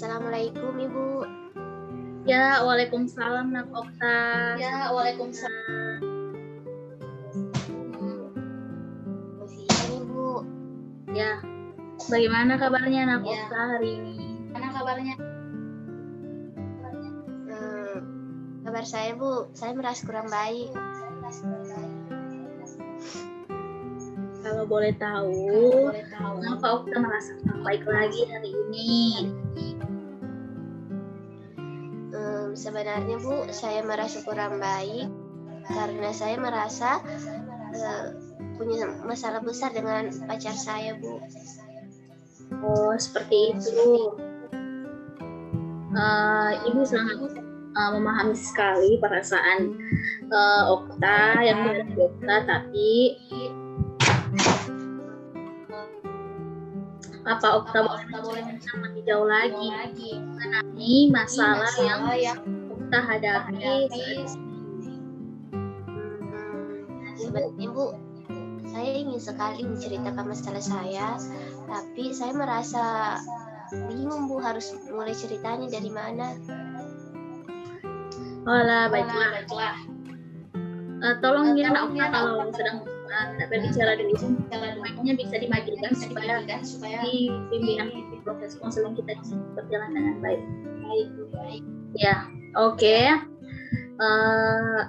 Assalamualaikum Ibu. Ya, waalaikumsalam Nak Okta. Ya, waalaikumsalam. Siang Ibu. Ya, bagaimana kabarnya Nak Ya. Okta hari ini? Mana kabarnya? Kabar saya Bu, saya merasa kurang baik. Kalau boleh tahu, kenapa Okta merasa kurang baik lagi hari ini? Sebenarnya Bu, saya merasa kurang baik karena saya merasa punya masalah besar dengan pacar saya Bu. Oh, seperti itu. Ibu sangat memahami sekali perasaan Okta yang menghadapi Okta, tapi apa Okta boleh menceritakan lebih jauh lagi mengenai masalah yang Okta hadapi saat ini? Sebenarnya Bu, saya ingin sekali menceritakan masalah saya, tapi saya merasa bingung Bu, harus mulai ceritanya dari mana. Baiklah. Tolong ya Nak Okta, kalau sedang tidak berbicara di sini, semuanya bisa dimajukan supaya di pimpinan proses konseling kita bisa berjalan dengan baik. Ya, oke.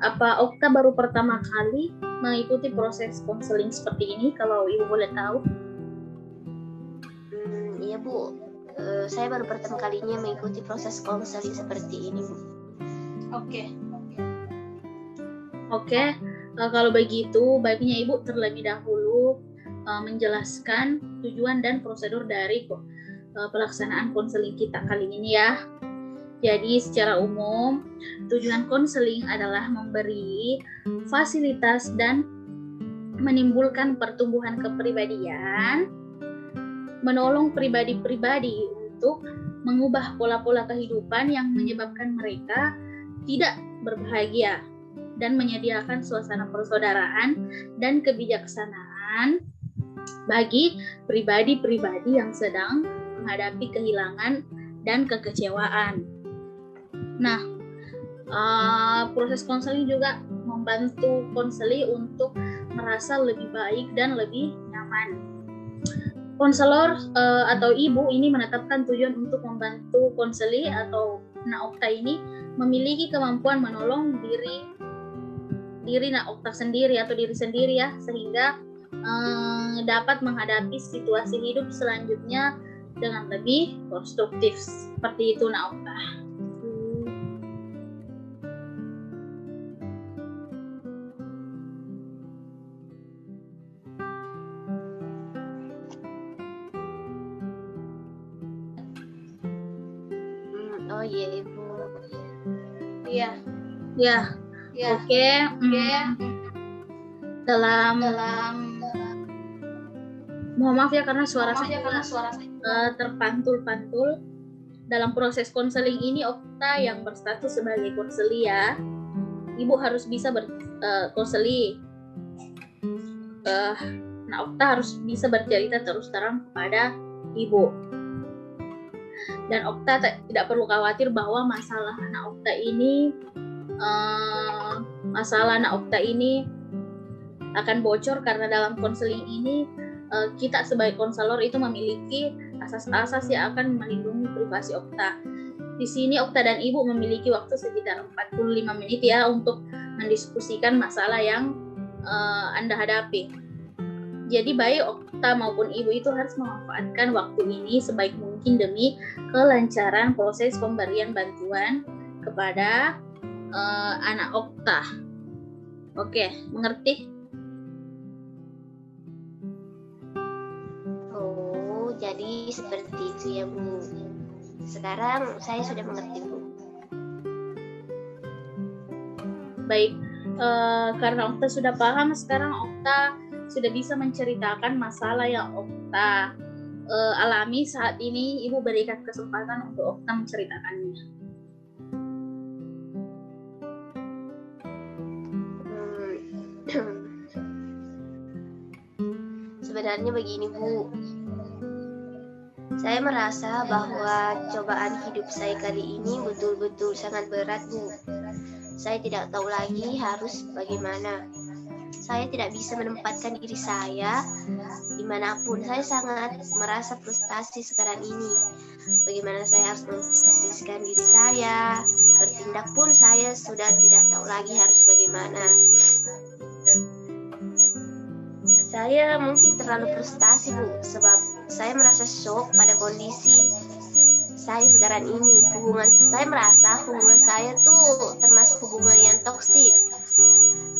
Apa Okta baru pertama kali mengikuti proses konseling seperti ini? Kalau Ibu boleh tahu. Iya Bu, saya baru pertama kalinya mengikuti proses konseling seperti ini Bu. Oke. Kalau begitu, baiknya Ibu terlebih dahulu menjelaskan tujuan dan prosedur dari pelaksanaan konseling kita kali ini ya. Jadi secara umum, tujuan konseling adalah memberi fasilitas dan menimbulkan pertumbuhan kepribadian, menolong pribadi-pribadi untuk mengubah pola-pola kehidupan yang menyebabkan mereka tidak berbahagia, dan menyediakan suasana persaudaraan dan kebijaksanaan bagi pribadi-pribadi yang sedang menghadapi kehilangan dan kekecewaan. Nah, proses konseling juga membantu konseli untuk merasa lebih baik dan lebih nyaman. Konselor atau ibu ini menetapkan tujuan untuk membantu konseli atau Nak Okta ini memiliki kemampuan menolong diri Nak Okta sendiri atau diri sendiri ya, sehingga dapat menghadapi situasi hidup selanjutnya dengan lebih konstruktif. Seperti itu Nak Okta. Oh iya Ibu. Iya. Oke. Dalam mohon maaf ya karena suara saya terpantul-pantul. Dalam proses konseling ini Okta yang berstatus sebagai konseli ya. Ibu harus bisa berkonseli. Nah, Okta harus bisa bercerita terus terang kepada Ibu. Dan Okta tidak perlu khawatir bahwa masalah Nak Okta ini akan bocor, karena dalam konseling ini kita sebagai konselor itu memiliki asas-asas yang akan melindungi privasi Okta. Di sini Okta dan Ibu memiliki waktu sekitar 45 menit ya untuk mendiskusikan masalah yang Anda hadapi. Jadi baik Okta maupun Ibu itu harus memanfaatkan waktu ini sebaik mungkin demi kelancaran proses pemberian bantuan kepada anak Okta. Oke, mengerti? Oh, jadi seperti itu ya Bu. Sekarang saya sudah mengerti Bu. Baik, karena Okta sudah paham, sekarang Okta sudah bisa menceritakan masalah yang Okta alami saat ini. Ibu berikan kesempatan untuk Okta menceritakannya. Sebenarnya begini Bu, Saya merasa bahwa cobaan hidup saya kali ini betul-betul sangat berat, Bu. Saya tidak tahu lagi harus bagaimana. Saya tidak bisa menempatkan diri saya dimanapun. Saya sangat merasa frustasi sekarang ini. Bagaimana saya harus memposisikan diri saya, bertindak pun saya sudah tidak tahu lagi harus bagaimana. Saya mungkin terlalu frustasi, Bu, sebab saya merasa shock pada kondisi saya sekarang ini. Saya merasa hubungan saya tuh termasuk hubungan yang toksik.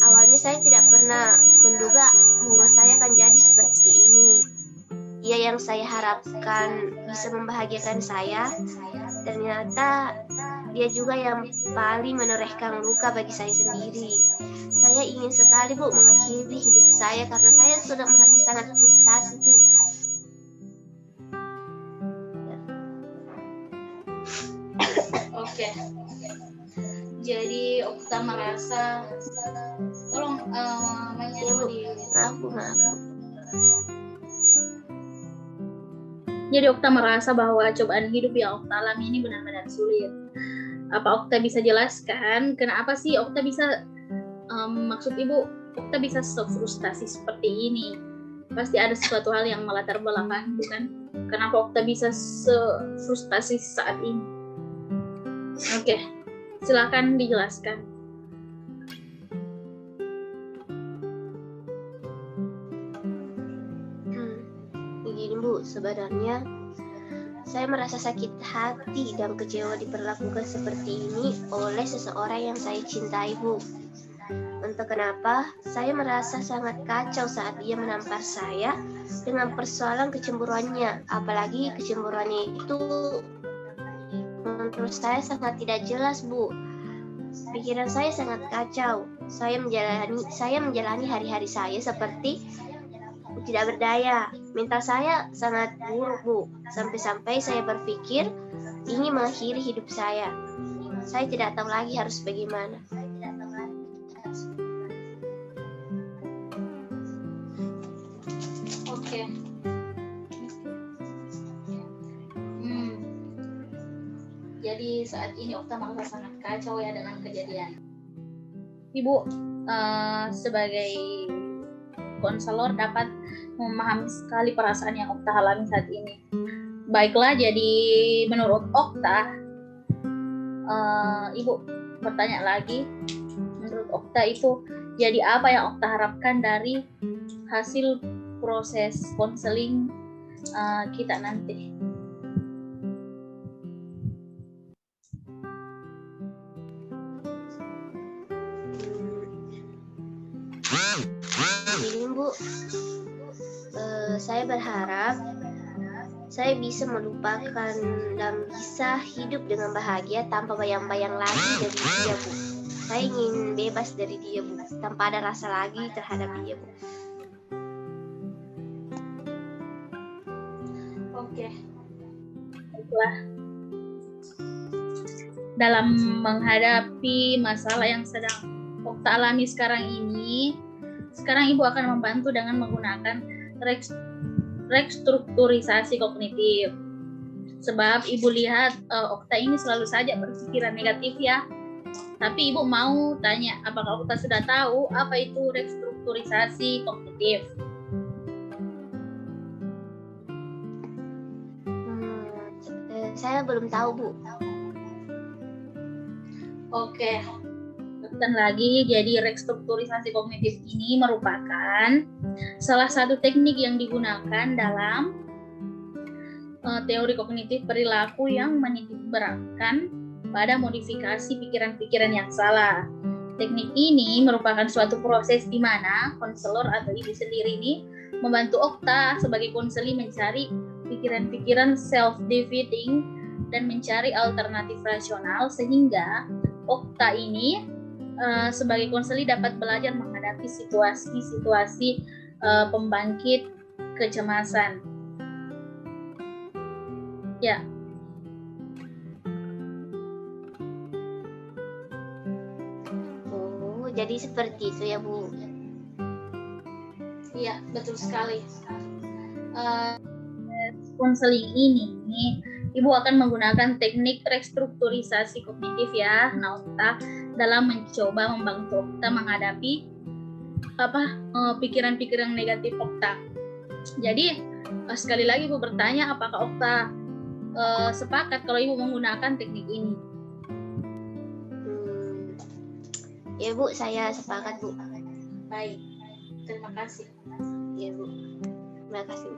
Awalnya saya tidak pernah menduga hubungan saya akan jadi seperti ini. Dia yang saya harapkan bisa membahagiakan saya, ternyata dia juga yang paling menorehkan luka bagi saya sendiri. Saya ingin sekali, Bu, mengakhiri hidup saya karena saya sudah merasa sangat frustasi, Bu. Oke. Jadi Okta merasa, tolong Ya, Bu. Maaf. Jadi Okta merasa bahwa cobaan hidup yang Okta alami ini benar-benar sulit. Apa Okta bisa jelaskan kenapa sih Okta bisa, maksud Ibu, Okta bisa frustasi seperti ini? Pasti ada sesuatu hal yang melatar belakang, bukan? Kenapa Okta bisa frustasi saat ini? Oke, silakan dijelaskan. Begini, Bu, sebenarnya saya merasa sakit hati dan kecewa diperlakukan seperti ini oleh seseorang yang saya cintai, Bu. Entah kenapa, saya merasa sangat kacau saat dia menampar saya dengan persoalan kecemburuannya. Apalagi kecemburuannya itu menurut saya sangat tidak jelas, Bu. Pikiran saya sangat kacau. Saya menjalani hari-hari saya seperti tidak berdaya. Mental saya sangat buruk, Bu. Sampai-sampai saya berpikir ingin mengakhiri hidup saya. Saya tidak tahu lagi harus bagaimana. Oke. Jadi saat ini Okta merasa sangat kacau ya dengan kejadian. Ibu sebagai konselor dapat memahami sekali perasaan yang Okta alami saat ini. Baiklah, jadi menurut Okta, Ibu bertanya lagi, menurut Okta itu jadi apa yang Okta harapkan dari hasil proses konseling kita nanti? Ini, Bu, saya berharap saya bisa melupakan dan bisa hidup dengan bahagia tanpa bayang-bayang lagi dari dia, Bu. Saya ingin bebas dari dia, Bu, tanpa ada rasa lagi terhadap dia, Bu. Oke. Baiklah. Dalam menghadapi masalah yang sedang Okta alami sekarang ini, sekarang Ibu akan membantu dengan menggunakan restrukturisasi kognitif. Sebab Ibu lihat Okta ini selalu saja berpikiran negatif ya. Tapi Ibu mau tanya, apakah Okta sudah tahu apa itu restrukturisasi kognitif? Saya belum tahu, Bu. Oke. Dan lagi, jadi restrukturisasi kognitif ini merupakan salah satu teknik yang digunakan dalam teori kognitif perilaku yang menitik beratkan pada modifikasi pikiran-pikiran yang salah. Teknik ini merupakan suatu proses di mana konselor atau Ibu sendiri ini membantu Okta sebagai konseli mencari pikiran-pikiran self-defeating dan mencari alternatif rasional sehingga Okta ini sebagai konseli dapat belajar menghadapi situasi-situasi pembangkit kecemasan. Ya. Oh, jadi seperti itu ya, Bu. Iya, betul sekali. konseling ini, Ibu akan menggunakan teknik restrukturisasi kognitif ya, Okta, dalam mencoba membantu Okta menghadapi pikiran-pikiran negatif Okta. Jadi sekali lagi Ibu bertanya, apakah Okta sepakat kalau Ibu menggunakan teknik ini? Ya Bu, saya sepakat Bu. Baik, terima kasih. Ya Bu, terima kasih.